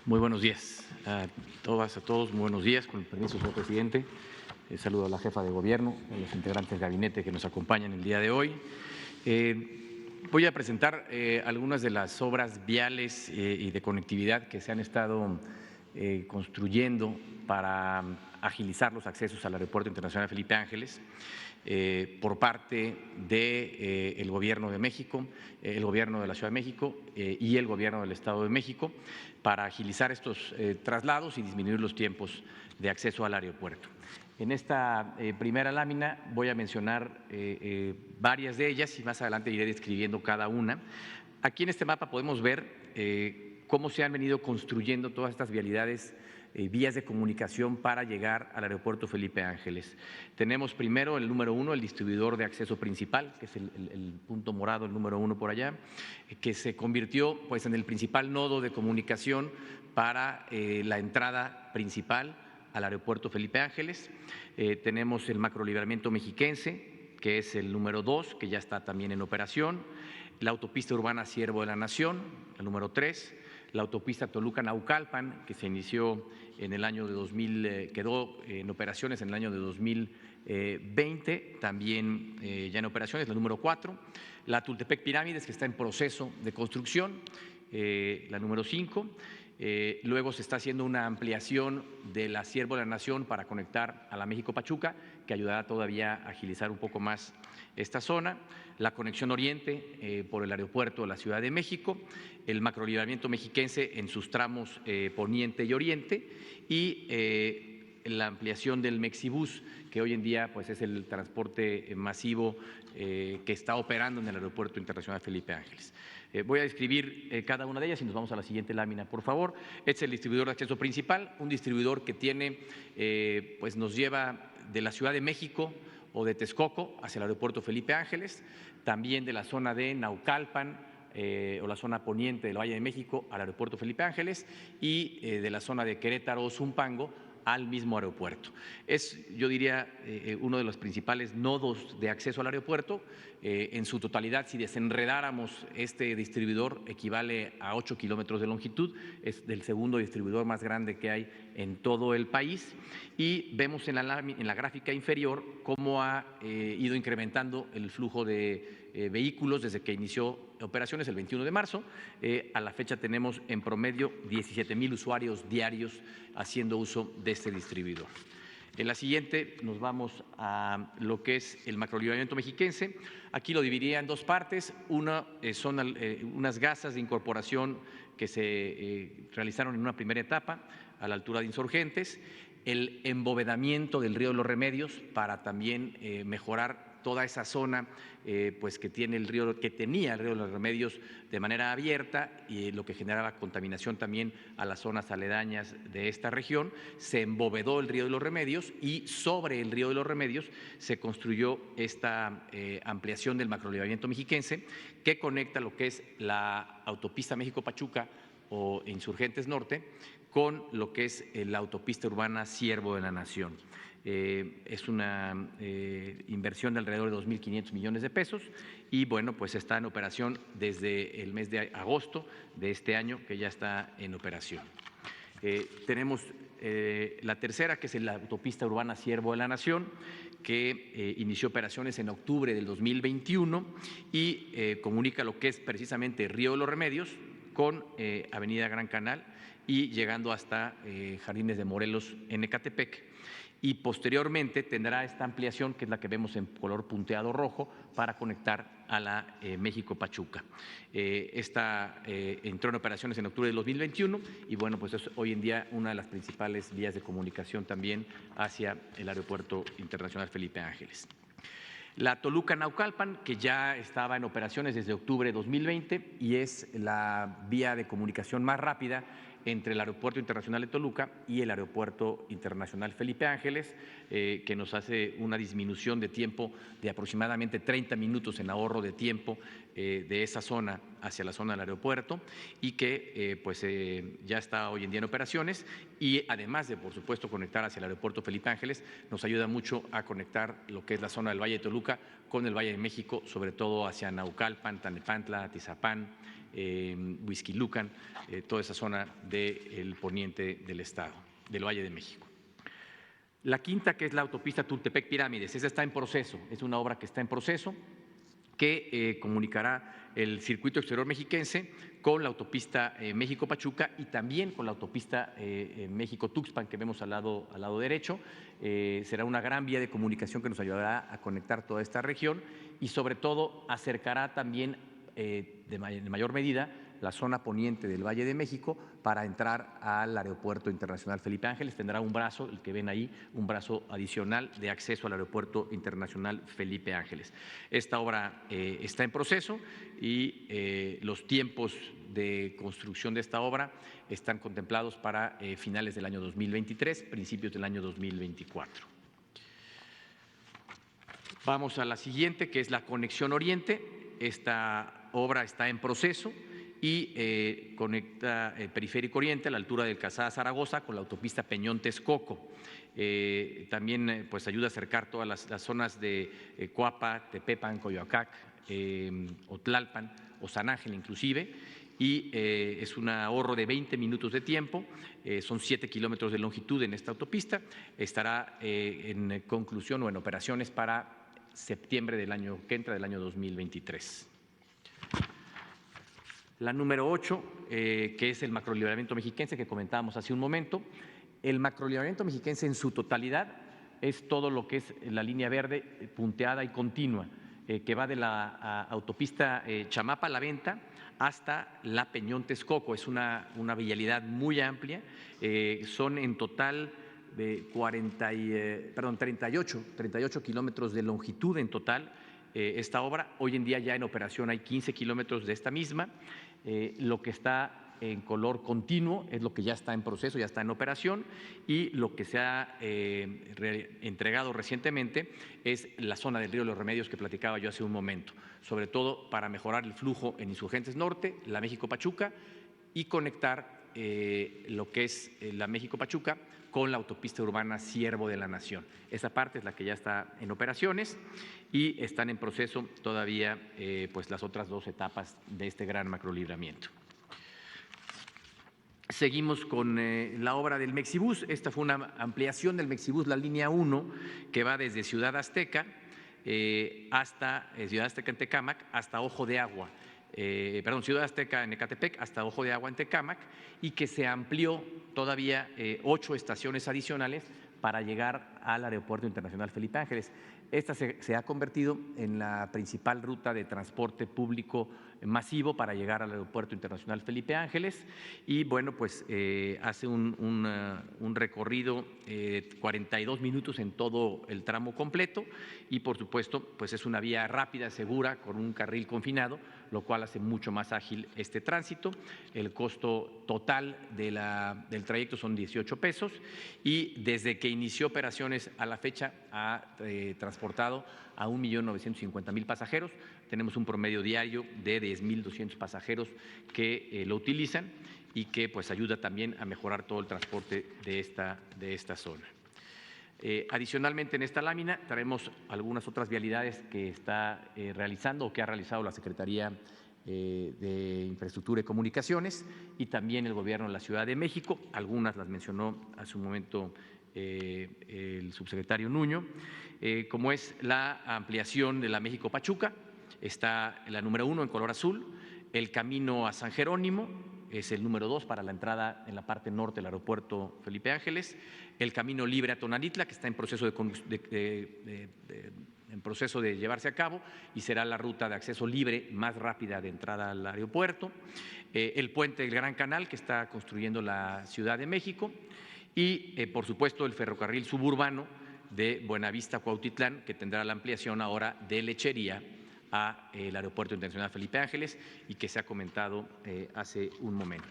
Muy buenos días a todas, a todos. Muy buenos días, con el permiso, señor presidente. Saludo a la jefa de gobierno, a los integrantes del gabinete que nos acompañan el día de hoy. Voy a presentar algunas de las obras viales y de conectividad que se han estado construyendo para agilizar los accesos al Aeropuerto Internacional Felipe Ángeles por parte del Gobierno de México, el Gobierno de la Ciudad de México y el Gobierno del Estado de México para agilizar estos traslados y disminuir los tiempos de acceso al aeropuerto. En esta primera lámina voy a mencionar varias de ellas y más adelante iré describiendo cada una. Aquí en este mapa podemos ver cómo se han venido construyendo todas estas vialidades, vías de comunicación para llegar al aeropuerto Felipe Ángeles. Tenemos primero el número 1, el distribuidor de acceso principal, que es el punto morado, el número 1 por allá, que se convirtió pues en el principal nodo de comunicación para la entrada principal al aeropuerto Felipe Ángeles. Tenemos el macrolibramiento mexiquense, que es el número 2, que ya está también en operación, la autopista urbana Siervo de la Nación, el número 3, la autopista Toluca-Naucalpan, que se inició en el año de 2000, quedó en operaciones en el año de 2020, también ya en operaciones, la número 4, la Tultepec Pirámides, que está en proceso de construcción, la número 5. Luego se está haciendo una ampliación de la Siervo de la Nación para conectar a la México-Pachuca, que ayudará todavía a agilizar un poco más esta zona, la conexión oriente por el aeropuerto de la Ciudad de México, el macrolibramiento mexiquense en sus tramos poniente y oriente y la ampliación del Mexibus, que hoy en día pues, es el transporte masivo que está operando en el Aeropuerto Internacional Felipe Ángeles. Voy a describir cada una de ellas y nos vamos a la siguiente lámina, por favor. Este es el distribuidor de acceso principal, un distribuidor que tiene, pues nos lleva de la Ciudad de México o de Texcoco hacia el Aeropuerto Felipe Ángeles, también de la zona de Naucalpan o la zona poniente del Valle de México al Aeropuerto Felipe Ángeles y de la zona de Querétaro o Zumpango al mismo aeropuerto. Es, yo diría, uno de los principales nodos de acceso al aeropuerto. En su totalidad, si desenredáramos este distribuidor, equivale a 8 kilómetros de longitud, es el segundo distribuidor más grande que hay en todo el país y vemos en la gráfica inferior cómo ha ido incrementando el flujo de vehículos desde que inició operaciones el 21 de marzo. A la fecha tenemos en promedio 17,000 usuarios diarios haciendo uso de este distribuidor. En la siguiente nos vamos a lo que es el macrolibramiento mexiquense. Aquí lo dividiría en dos partes. Una son unas gasas de incorporación que se realizaron en una primera etapa a la altura de Insurgentes, el embovedamiento del río de los Remedios para también mejorar toda esa zona pues que tenía el río de los Remedios de manera abierta y lo que generaba contaminación también a las zonas aledañas de esta región. Se embovedó el río de los Remedios y sobre el río de los Remedios se construyó esta ampliación del macrolibramiento mexiquense que conecta lo que es la autopista México-Pachuca o Insurgentes Norte con lo que es la autopista urbana Siervo de la Nación. Es una inversión de alrededor de 2.500 millones de pesos y bueno, pues está en operación desde el mes de agosto de este año, que ya está en operación. Tenemos la tercera, que es la autopista urbana Siervo de la Nación, que inició operaciones en octubre del 2021 y comunica lo que es precisamente Río de los Remedios con Avenida Gran Canal y llegando hasta Jardines de Morelos en Ecatepec. Y posteriormente tendrá esta ampliación, que es la que vemos en color punteado rojo, para conectar a la México-Pachuca. Esta entró en operaciones en octubre del 2021 y bueno, pues es hoy en día una de las principales vías de comunicación también hacia el Aeropuerto Internacional Felipe Ángeles. La Toluca-Naucalpan, que ya estaba en operaciones desde octubre de 2020 y es la vía de comunicación más rápida entre el Aeropuerto Internacional de Toluca y el Aeropuerto Internacional Felipe Ángeles, que nos hace una disminución de tiempo de aproximadamente 30 minutos en ahorro de tiempo de esa zona hacia la zona del aeropuerto y que pues ya está hoy en día en operaciones y además de, por supuesto, conectar hacia el Aeropuerto Felipe Ángeles, nos ayuda mucho a conectar lo que es la zona del Valle de Toluca con el Valle de México, sobre todo hacia Naucalpan, Tlalnepantla, Atizapán, Huixquilucan, toda esa zona del poniente del estado, del Valle de México. La quinta, que es la autopista Tultepec-Pirámides, esa está en proceso, es una obra que está en proceso, que comunicará el circuito exterior mexiquense con la autopista México-Pachuca y también con la autopista México-Tuxpan que vemos al lado derecho. Será una gran vía de comunicación que nos ayudará a conectar toda esta región y sobre todo acercará también en mayor medida la zona poniente del Valle de México para entrar al Aeropuerto Internacional Felipe Ángeles. Tendrá un brazo, el que ven ahí, un brazo adicional de acceso al Aeropuerto Internacional Felipe Ángeles. Esta obra está en proceso y los tiempos de construcción de esta obra están contemplados para finales del año 2023, principios del año 2024. Vamos a la siguiente, que es la Conexión Oriente. Esta obra está en proceso y conecta el Periférico Oriente a la altura del Calzada Zaragoza con la autopista Peñón-Texcoco. También pues ayuda a acercar todas las zonas de Coapa, Tepepan, Coyoacac, Otlalpan o San Ángel inclusive, y es un ahorro de 20 minutos de tiempo, son 7 kilómetros de longitud en esta autopista, estará en conclusión o en operaciones para septiembre del año que entra, del año 2023. La número 8, que es el macrolibramiento mexiquense que comentábamos hace un momento. El macrolibramiento mexiquense en su totalidad es todo lo que es la línea verde punteada y continua, que va de la autopista Chamapa-La Venta hasta la Peñón-Texcoco. Es una vialidad muy amplia, son en total de 38 kilómetros de longitud en total. Esta obra, hoy en día ya en operación hay 15 kilómetros de esta misma. Lo que está en color continuo es lo que ya está en proceso, ya está en operación, y lo que se ha entregado recientemente es la zona del Río de los Remedios que platicaba yo hace un momento, sobre todo para mejorar el flujo en Insurgentes Norte, la México-Pachuca y conectar lo que es la México-Pachuca con la autopista urbana Siervo de la Nación. Esa parte es la que ya está en operaciones y están en proceso todavía pues las otras dos etapas de este gran macrolibramiento. Seguimos con la obra del Mexibús. Esta fue una ampliación del Mexibús, la línea 1, que va desde Ciudad Azteca hasta Ciudad Azteca en Tecámac hasta Ojo de Agua. Ciudad Azteca en Ecatepec hasta Ojo de Agua en Tecámac, y que se amplió todavía 8 estaciones adicionales para llegar al Aeropuerto Internacional Felipe Ángeles. Esta se ha convertido en la principal ruta de transporte público masivo para llegar al Aeropuerto Internacional Felipe Ángeles y bueno, pues hace un recorrido 42 minutos en todo el tramo completo y por supuesto pues es una vía rápida, segura, con un carril confinado, lo cual hace mucho más ágil este tránsito. El costo total del trayecto son 18 pesos y desde que inició operaciones a la fecha ha transportado a 1.950.000 pasajeros. Tenemos un promedio diario de 10.200 pasajeros que lo utilizan y que pues ayuda también a mejorar todo el transporte de esta zona. Adicionalmente, en esta lámina traemos algunas otras vialidades que está realizando o que ha realizado la Secretaría de Infraestructura y Comunicaciones y también el Gobierno de la Ciudad de México. Algunas las mencionó hace un momento el subsecretario Nuño, como es la ampliación de la México-Pachuca. Está la número 1 en color azul, el camino a San Jerónimo es el número 2 para la entrada en la parte norte del aeropuerto Felipe Ángeles, el camino libre a Tonanitla, que está en proceso de llevarse a cabo y será la ruta de acceso libre más rápida de entrada al aeropuerto, el puente del Gran Canal que está construyendo la Ciudad de México y por supuesto el ferrocarril suburbano de Buenavista a Cuautitlán, que tendrá la ampliación ahora de Lechería al Aeropuerto Internacional Felipe Ángeles y que se ha comentado hace un momento.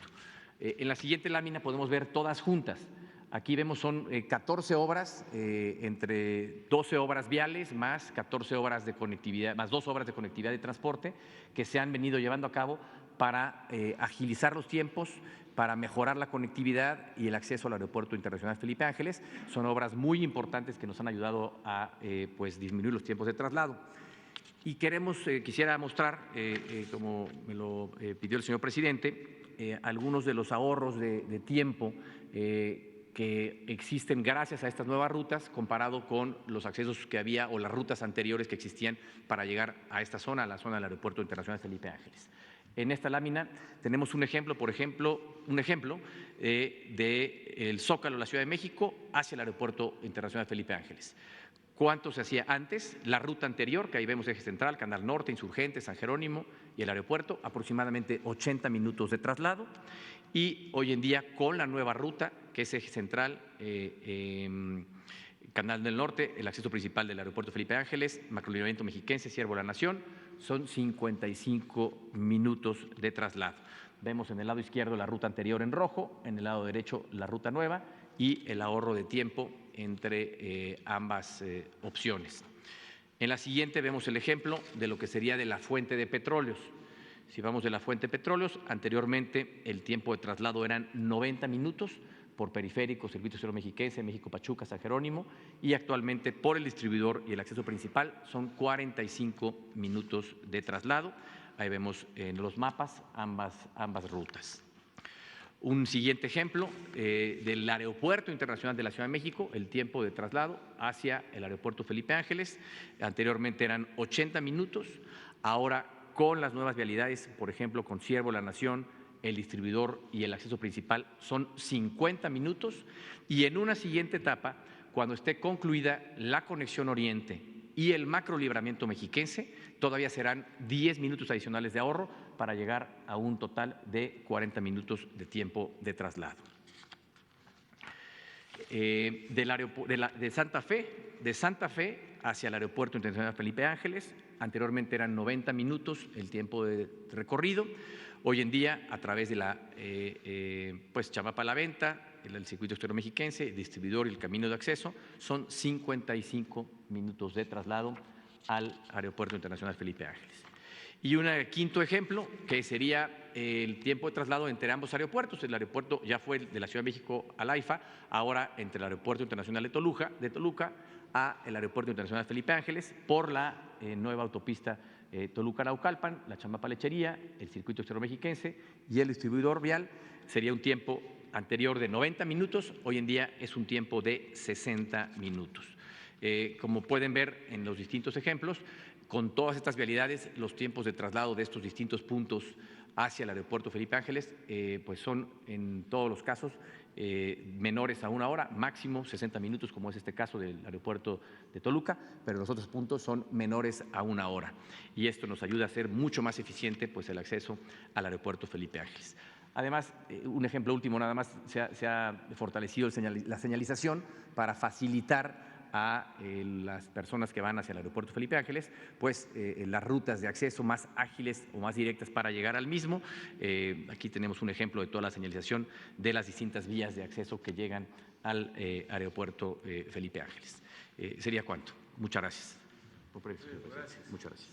En la siguiente lámina podemos ver todas juntas. Aquí vemos son 14 obras, entre 12 obras viales más 14 obras de conectividad, más 2 obras de conectividad de transporte que se han venido llevando a cabo para agilizar los tiempos, para mejorar la conectividad y el acceso al Aeropuerto Internacional Felipe Ángeles. Son obras muy importantes que nos han ayudado a pues disminuir los tiempos de traslado. Y quisiera mostrar, como me lo pidió el señor presidente, algunos de los ahorros de tiempo que existen gracias a estas nuevas rutas comparado con los accesos que había o las rutas anteriores que existían para llegar a esta zona, a la zona del Aeropuerto Internacional Felipe Ángeles. En esta lámina tenemos un ejemplo del Zócalo de la Ciudad de México hacia el Aeropuerto Internacional Felipe Ángeles. ¿Cuánto se hacía antes? La ruta anterior, que ahí vemos Eje Central, Canal Norte, Insurgentes, San Jerónimo y el aeropuerto, aproximadamente 80 minutos de traslado. Y hoy en día, con la nueva ruta, que es Eje Central, Canal del Norte, el acceso principal del aeropuerto Felipe Ángeles, Macrolineamiento Mexiquense, Ciervo de la Nación, son 55 minutos de traslado. Vemos en el lado izquierdo la ruta anterior en rojo, en el lado derecho la ruta nueva y el ahorro de tiempo entre ambas opciones. En la siguiente vemos el ejemplo de lo que sería de la fuente de petróleos. Si vamos de la fuente de petróleos, anteriormente el tiempo de traslado eran 90 minutos por periférico, Circuito Cero Mexiquense, México Pachuca, San Jerónimo, y actualmente por el distribuidor y el acceso principal son 45 minutos de traslado. Ahí vemos en los mapas ambas rutas. Un siguiente ejemplo del Aeropuerto Internacional de la Ciudad de México, el tiempo de traslado hacia el Aeropuerto Felipe Ángeles. Anteriormente eran 80 minutos, ahora con las nuevas vialidades, por ejemplo, con Ciervo, La Nación, el distribuidor y el acceso principal, son 50 minutos. Y en una siguiente etapa, cuando esté concluida la conexión Oriente y el macrolibramiento mexiquense, todavía serán 10 minutos adicionales de ahorro para llegar a un total de 40 minutos de tiempo de traslado. De Santa Fe hacia el Aeropuerto Internacional Felipe Ángeles, anteriormente eran 90 minutos el tiempo de recorrido. Hoy en día, a través de la Chamapa La Venta, el circuito exterior mexiquense, el distribuidor y el camino de acceso, son 55 minutos de traslado al Aeropuerto Internacional Felipe Ángeles. Y un quinto ejemplo, que sería el tiempo de traslado entre ambos aeropuertos. El aeropuerto ya fue de la Ciudad de México al AIFA, ahora entre el Aeropuerto Internacional de Toluca a el Aeropuerto Internacional Felipe Ángeles por la nueva autopista Toluca-Naucalpan, la Chamapa Lechería, el circuito exterior mexiquense y el distribuidor vial. Sería un tiempo anterior de 90 minutos, hoy en día es un tiempo de 60 minutos. Como pueden ver en los distintos ejemplos, con todas estas vialidades, los tiempos de traslado de estos distintos puntos hacia el Aeropuerto Felipe Ángeles pues son en todos los casos menores a 1 hora, máximo 60 minutos, como es este caso del aeropuerto de Toluca, pero los otros puntos son menores a 1 hora. Y esto nos ayuda a hacer mucho más eficiente pues, el acceso al Aeropuerto Felipe Ángeles. Además, un ejemplo último nada más, se ha fortalecido la señalización para facilitar a las personas que van hacia el Aeropuerto Felipe Ángeles, pues las rutas de acceso más ágiles o más directas para llegar al mismo. Aquí tenemos un ejemplo de toda la señalización de las distintas vías de acceso que llegan al Aeropuerto Felipe Ángeles. ¿Sería cuánto? Muchas gracias. Muchas gracias.